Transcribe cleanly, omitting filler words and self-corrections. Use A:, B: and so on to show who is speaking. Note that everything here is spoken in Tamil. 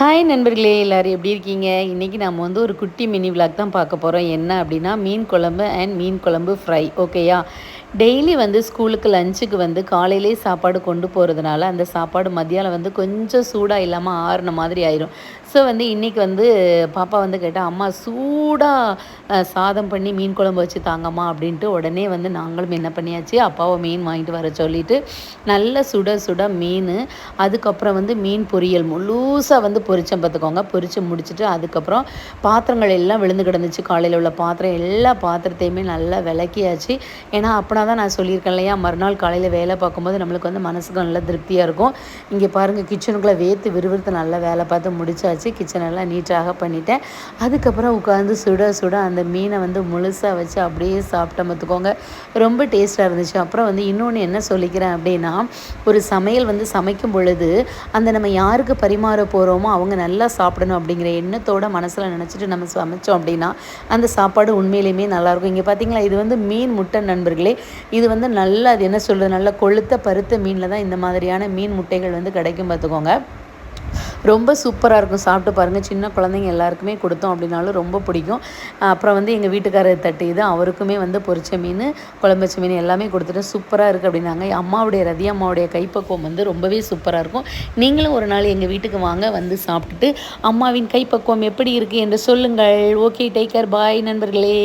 A: ஹாய் நண்பர்களே, எல்லோரும் எப்படி இருக்கீங்க? இன்றைக்கி நம்ம வந்து ஒரு குட்டி மினி விளாக் தான் பார்க்க போகிறோம். என்ன அப்படின்னா, மீன் குழம்பு அண்ட் மீன் குழம்பு ஃப்ரை. ஓகேயா? டெய்லி வந்து ஸ்கூலுக்கு லஞ்சுக்கு வந்து காலையிலே சாப்பாடு கொண்டு போகிறதுனால அந்த சாப்பாடு மத்தியானம் வந்து கொஞ்சம் சூடாக இல்லாமல் ஆறுன மாதிரி ஆயிரும். ஸோ வந்து இன்றைக்கி வந்து பாப்பா வந்து கேட்டால், அம்மா சூடாக சாதம் பண்ணி மீன் குழம்பு வச்சு தாங்கம்மா அப்படின்ட்டு. உடனே வந்து நாங்களும் என்ன பண்ணியாச்சு, அப்பாவை மீன் வாங்கிட்டு வர சொல்லிவிட்டு நல்ல சுட சுட மீன், அதுக்கப்புறம் வந்து மீன் பொரியல் முழுசாக வந்து பொரிச்சேன் பார்த்துக்கோங்க. பொரித்து முடிச்சுட்டு அதுக்கப்புறம் பாத்திரங்கள் எல்லாம் விழுந்து கிடந்துச்சு. காலையில் உள்ள பாத்திரம் எல்லா பாத்திரத்தையுமே நல்லா விளக்கியாச்சு. ஏன்னா அப்படின்னா தான் நான் சொல்லியிருக்கேன் இல்லையா, மறுநாள் காலையில் வேலை பார்க்கும்போது நம்மளுக்கு வந்து மனசுக்கு நல்லா திருப்தியாக இருக்கும். இங்கே பாருங்கள், கிச்சனுக்குள்ளே வேர்த்து விறுவிறுத்து நல்லா வேலை பார்த்து முடிச்சாச்சு. கிச்சனெல்லாம் நீட்டாக பண்ணிட்டேன். அதுக்கப்புறம் உட்காந்து சுட சுட அந்த மீனை வந்து முழுசாக வச்சு அப்படியே சாப்பிட்டேன் பார்த்துக்கோங்க. ரொம்ப டேஸ்ட்டாக இருந்துச்சு. அப்புறம் வந்து இன்னொன்று என்ன சொல்லிக்கிறேன் அப்படின்னா, ஒரு சமையல் வந்து சமைக்கும் பொழுது அந்த நம்ம யாருக்கு பரிமாற போகிறோமோ அவங்க நல்லா சாப்பிடணும் அப்படிங்கிற எண்ணத்தோட மனசில் நினச்சிட்டு நம்ம சமைச்சோம் அப்படின்னா அந்த சாப்பாடு உண்மையிலுமே நல்லாயிருக்கும். இங்கே பார்த்தீங்களா, இது வந்து மீன் முட்டை நண்பர்களே. இது வந்து நல்லா, அது என்ன சொல்கிறது, நல்லா கொழுத்த பருத்த மீனில் தான் இந்த மாதிரியான மீன் முட்டைகள் வந்து கிடைக்கும் பார்த்துக்கோங்க. ரொம்ப சூப்பராக இருக்கும். சாப்பிட்டு பாருங்கள். சின்ன குழந்தைங்க எல்லாருக்குமே கொடுத்தோம் அப்படின்னாலும் ரொம்ப பிடிக்கும். அப்புறம் வந்து எங்கள் வீட்டுக்காரர் தட்டு இது, அவருக்குமே வந்து பொரிச்ச மீன், குழம்பு வச்ச மீன் எல்லாமே கொடுத்துட்டு சூப்பராக இருக்குது அப்படின்னாங்க. அம்மாவுடைய ரதி அம்மாவுடைய கைப்பக்குவம் வந்து ரொம்பவே சூப்பராக இருக்கும். நீங்களும் ஒரு நாள் எங்கள் வீட்டுக்கு வாங்க, வந்து சாப்பிட்டுட்டு அம்மாவின் கைப்பக்குவம் எப்படி இருக்குது என்று சொல்லுங்கள். ஓகே, டேக் கேர், பாய் நண்பர்களே.